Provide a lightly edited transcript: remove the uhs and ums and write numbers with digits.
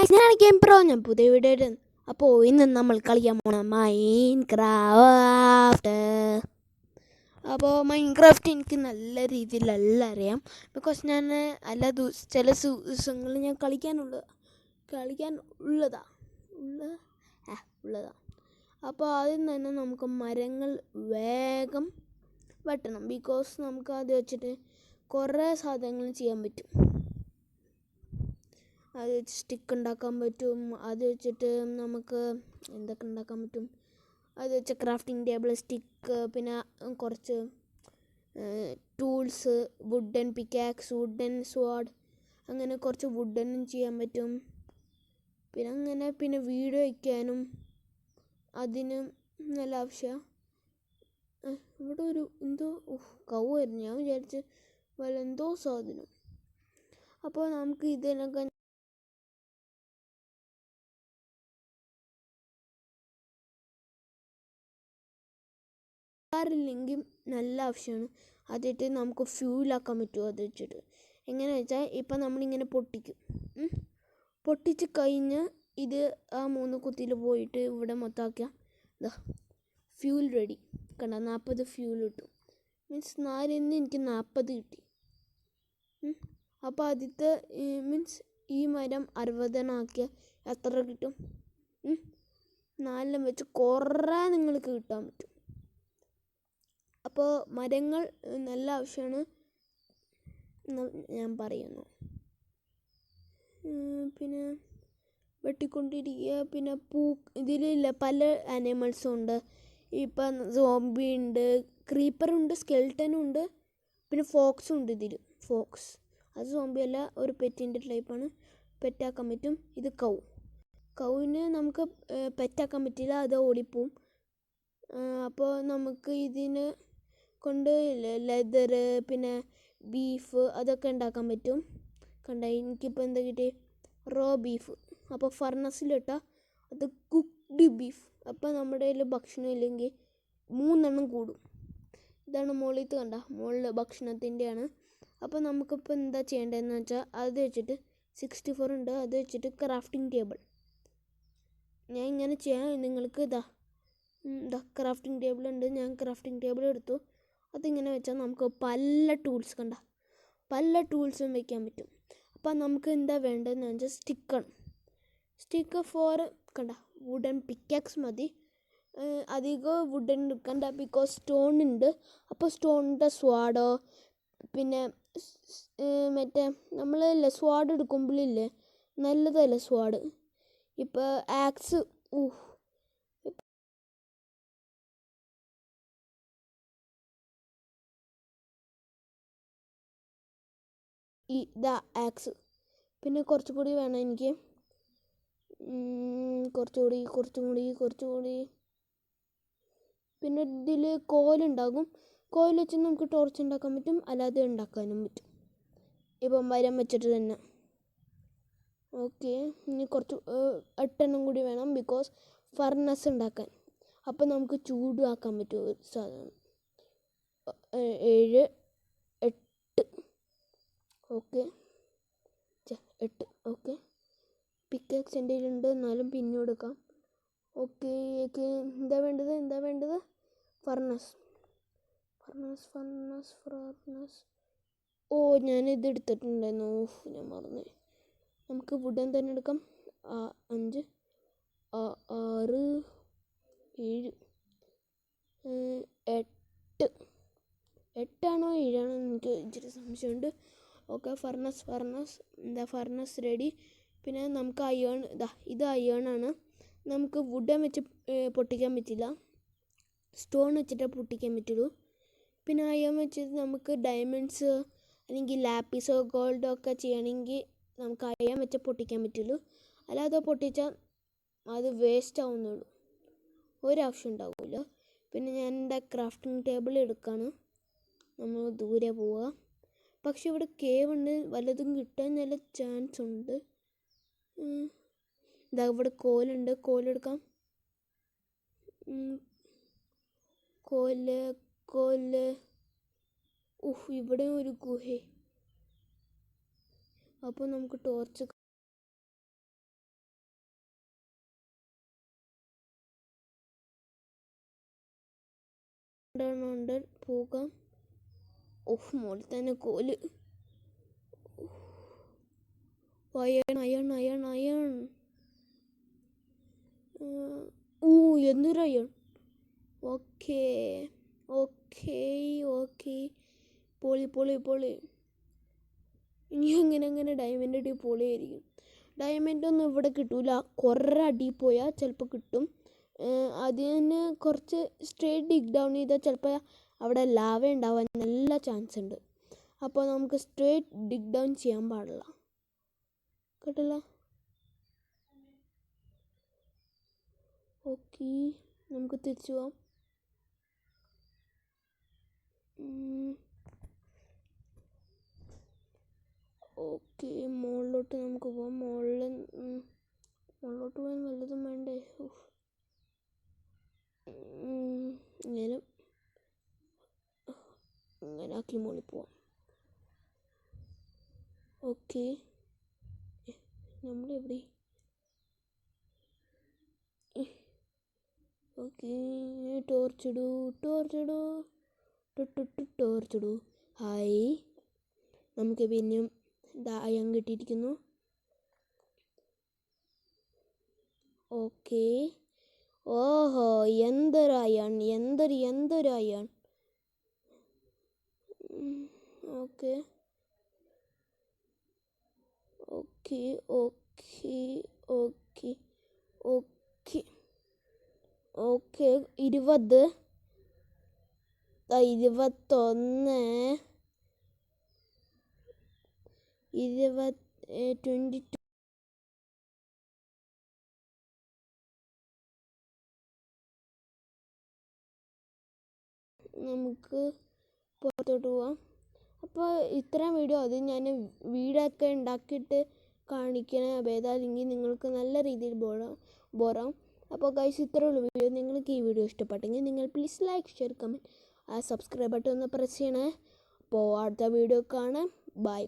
ഞാൻ game pro, ഞാൻ പുതിയ വീഡിയോ. അപ്പോൾ ഇന്ന് നമ്മൾ കളിക്കാൻ പോണ മൈൻക്രാഫ്റ്റ്. അപ്പോൾ മൈൻക്രാഫ്റ്റ് എനിക്ക് നല്ല രീതിയിലല്ല അറിയാം, ബിക്കോസ് ഞാൻ ചില ദിവസങ്ങളിൽ ഞാൻ കളിക്കാൻ ഉള്ളതാ. അപ്പോൾ ആദ്യം തന്നെ നമുക്ക് മരങ്ങൾ വേഗം വെട്ടണം, ബിക്കോസ് നമുക്ക് അത് വെച്ചിട്ട് കുറേ സാധനങ്ങൾ ചെയ്യാൻ പറ്റും. അത് വെച്ച് സ്റ്റിക്ക് ഉണ്ടാക്കാൻ പറ്റും, അത് വെച്ചിട്ട് നമുക്ക് എന്തൊക്കെ ഉണ്ടാക്കാൻ പറ്റും. അത് വെച്ച് ക്രാഫ്റ്റിംഗ് ടേബിൾ, സ്റ്റിക്ക്, പിന്നെ കുറച്ച് ടൂൾസ്, വുഡൻ പിക്കാക്സ്, വുഡൻ സ്വാഡ്, അങ്ങനെ കുറച്ച് വുഡനും ചെയ്യാൻ പറ്റും. പിന്നെ വീട് വയ്ക്കാനും അതിന് നല്ല ആവശ്യമാണ്. ഇവിടെ ഒരു എന്തോ കവുമായിരുന്നു, ഞാൻ വിചാരിച്ച് വല്ല എന്തോ സാധനം. അപ്പോൾ നമുക്ക് ഇതിനൊക്കെ ില്ലെങ്കിൽ നല്ല ആവശ്യമാണ്. അതിട്ട് നമുക്ക് ഫ്യൂലാക്കാൻ പറ്റുമോ അത് വെച്ചിട്ട്. എങ്ങനെ വെച്ചാൽ ഇപ്പം നമ്മളിങ്ങനെ പൊട്ടിച്ച് കഴിഞ്ഞ് ഇത് ആ 3 കുത്തിയിൽ പോയിട്ട് ഇവിടെ മൊത്തമാക്കിയാൽ ഇതാ ഫ്യൂൽ റെഡി. കണ്ട 40 ഫ്യൂൽ കിട്ടും. മീൻസ് 4 എനിക്ക് 40 കിട്ടി. അപ്പോൾ ആദ്യത്തെ മീൻസ് ഈ മരം 60 ആക്കിയാൽ എത്ര കിട്ടും? 4 വെച്ച് കുറേ നിങ്ങൾക്ക് കിട്ടാൻ പറ്റും. അപ്പോൾ മരങ്ങൾ നല്ല ആവശ്യമാണ് ഞാൻ പറയുന്നു. പിന്നെ വെട്ടിക്കൊണ്ടിരിക്കുക. പിന്നെ ഇതിലില്ല പല ആനിമൽസും ഉണ്ട്. ഇപ്പം സോംബി ഉണ്ട്, ക്രീപ്പറുണ്ട്, സ്കെൽട്ടനുണ്ട്, പിന്നെ ഫോക്സും ഉണ്ട്. ഫോക്സ് അത് സോംബി അല്ല, ഒരു പെറ്റിൻ്റെ ടൈപ്പാണ്, പെറ്റാക്കാൻ പറ്റും. ഇത് കൗവിന് നമുക്ക് പെറ്റാക്കാൻ പറ്റില്ല, അത് ഓടിപ്പോവും. അപ്പോൾ നമുക്ക് ഇതിന് കൊണ്ട് ലെതർ, പിന്നെ ബീഫ് അതൊക്കെ ഉണ്ടാക്കാൻ പറ്റും. കണ്ട എനിക്കിപ്പോൾ എന്താ കിട്ടി? Raw beef. അപ്പോൾ ഫർണസിലിട്ടാൽ അത് കുക്ക്ഡ് ബീഫ്. അപ്പോൾ നമ്മുടെ കയ്യിൽ ഭക്ഷണം ഇല്ലെങ്കിൽ 3 എണ്ണം കൂടും. ഇതാണ് മുകളിലത്തെ, കണ്ട മുകളിൽ ഭക്ഷണത്തിൻ്റെയാണ്. അപ്പോൾ നമുക്കിപ്പോൾ എന്താ ചെയ്യേണ്ടതെന്ന് വെച്ചാൽ അത് വെച്ചിട്ട് 64 ഉണ്ട്, അത് വെച്ചിട്ട് ക്രാഫ്റ്റിംഗ് ടേബിൾ ഞാൻ ഇങ്ങനെ ചെയ്യാൻ. നിങ്ങൾക്ക് ഇതാ ക്രാഫ്റ്റിംഗ് ടേബിൾ ഉണ്ട്. ഞാൻ ക്രാഫ്റ്റിംഗ് ടേബിൾ എടുത്തു. അതിങ്ങനെ വെച്ചാൽ നമുക്ക് പല ടൂൾസും വയ്ക്കാൻ പറ്റും. അപ്പം നമുക്ക് എന്താ വേണ്ടതെന്ന് വെച്ചാൽ സ്റ്റിക്ക് ഫോർ കണ്ട വുഡൻ പിക്കാക്സ് മതി. അധികം വുഡൻ എടുക്കണ്ട, ബിക്കോസ് സ്റ്റോൺ ഉണ്ട്. അപ്പോൾ സ്റ്റോണിൻ്റെ സ്വാഡോ, പിന്നെ മറ്റേ നമ്മളല്ലേ സ്വാഡ് എടുക്കുമ്പോഴില്ലേ നല്ലതല്ലേ സ്വാഡ്. ഇപ്പോൾ ആക്സ് ഇതാ ആക്സ്. പിന്നെ കുറച്ചുകൂടി വേണം എനിക്ക്, കുറച്ചുകൂടി. പിന്നെ ഇതിൽ കോലുണ്ടാകും. കോയിൽ വെച്ച് നമുക്ക് ടോർച്ച് ഉണ്ടാക്കാൻ പറ്റും, അല്ലാതെ ഉണ്ടാക്കാനും പറ്റും. ഇപ്പം മരം വെച്ചിട്ട് തന്നെ. ഓക്കെ, ഇനി കുറച്ച് 8 എണ്ണം കൂടി വേണം, ബിക്കോസ് ഫർണസ് ഉണ്ടാക്കാൻ. അപ്പം നമുക്ക് ചൂടാക്കാൻ പറ്റും ഒരു സാധനം. 7, 8. ഓക്കെ 8. ഓക്കെ, പിക്കാക്സ് എൻ്റെ കയ്യിലുണ്ട്, എന്നാലും പിന്നെ എടുക്കാം. ഓക്കെ, എന്താ വേണ്ടത്? ഫർണസ്. ഓ, ഞാനിത് എടുത്തിട്ടുണ്ടായിരുന്നു. ഞാൻ മറന്നു. നമുക്ക് വുഡൻ തന്നെ എടുക്കാം. 5, 6, 7, 8. 8ആണോ 7ആണോ എനിക്ക് ഇച്ചിരി സംശയമുണ്ട്. Okay, furnace ready. പിന്നെ നമുക്ക് അയേൺ, ഇത് അയേണാണ്. നമുക്ക് വുഡൻ വെച്ച് പൊട്ടിക്കാൻ പറ്റില്ല, സ്റ്റോൺ വെച്ചിട്ടേ പൊട്ടിക്കാൻ പറ്റുള്ളൂ. പിന്നെ അയേൺ വെച്ചിട്ട് നമുക്ക് ഡയമണ്ട്സ് അല്ലെങ്കിൽ ലാപ്പീസോ ഗോൾഡോ ഒക്കെ ചെയ്യണമെങ്കിൽ നമുക്ക് അയേൺ വെച്ച് പൊട്ടിക്കാൻ പറ്റുള്ളൂ. അല്ലാതെ പൊട്ടിച്ചാൽ അത് വേസ്റ്റ് ആവുന്നുള്ളൂ, ഒരാവശ്യം ഉണ്ടാവില്ല. പിന്നെ ഞാൻ എൻ്റെ ക്രാഫ്റ്റിംഗ് ടേബിൾ എടുക്കുകയാണ്. നമ്മൾ ദൂരെ പോവുക. പക്ഷെ ഇവിടെ കേവ് ഉണ്ട്, വല്ലതും കിട്ടാൻ നല്ല ചാൻസ് ഉണ്ട്. ഇവിടെ കോലുണ്ട്, കോലെടുക്കാം. കോല്. ഇവിടെ ഒരു ഗുഹ. അപ്പോൾ നമുക്ക് ടോർച്ച് ഉണ്ട് പോകാം. ഓഹ് മോളിൽ തന്നെ കോല്. Iron iron iron iron. എന്തൊരു അയൺ. Okay okay okay. പൊളി പൊളി പൊളി. ഇനി അങ്ങനെ ഡയമണ്ട് അടി പൊളിയായിരിക്കും. ഡയമണ്ട് ഒന്നും ഇവിടെ കിട്ടൂല. കുറേ അടി പോയാൽ ചിലപ്പോൾ കിട്ടും. അതിന് കുറച്ച് സ്ട്രേറ്റ് ഡിഗ് ഡൗൺ ചെയ്താൽ ചിലപ്പോൾ അവിടെ ലാവ ഉണ്ടാവാൻ നല്ല ചാൻസ് ഉണ്ട്. അപ്പോൾ നമുക്ക് സ്ട്രേറ്റ് ഡിഗ് ഡൗൺ ചെയ്യാൻ പാടില്ല. കേട്ടില്ല? ഓക്കെ, നമുക്ക് തിരിച്ചു പോവാം. ഓക്കെ, മുകളിലോട്ട് നമുക്ക് പോവാം. മുകളിലോട്ട് പോകാൻ വല്ലതും വേണ്ടേ? ഇങ്ങനെ ആക്കി മുകളിൽ പോവാം. ഓക്കെ, നമ്മളെവിടെ? ഓക്കെ, ടോർച്ചിടൂ. ഹായ്, നമുക്ക് പിന്നെയും അയൺ കിട്ടിയിരിക്കുന്നു. ഓക്കെ, ഓഹോ, എന്തൊരു iron. Okay okay okay okay okay okay 20 21 22. നമുക്ക് പുറത്തോട്ട് പോവാം. അപ്പോൾ ഇത്രയും വീഡിയോ അത് ഞാൻ വീടൊക്കെ ഉണ്ടാക്കിയിട്ട് കാണിക്കണ ഭേദമാണെങ്കിൽ നിങ്ങൾക്ക് നല്ല രീതിയിൽ ബോറാം. അപ്പോൾ ഗൈസ്, ഇത്രയുള്ള വീഡിയോ. നിങ്ങൾക്ക് ഈ വീഡിയോ ഇഷ്ടപ്പെട്ടെങ്കിൽ നിങ്ങൾ please like, share, comment, subscribe button ഒന്ന് പ്രസ് ചെയ്യണേ. അപ്പോൾ അടുത്ത വീഡിയോ കാണാം. ബൈ.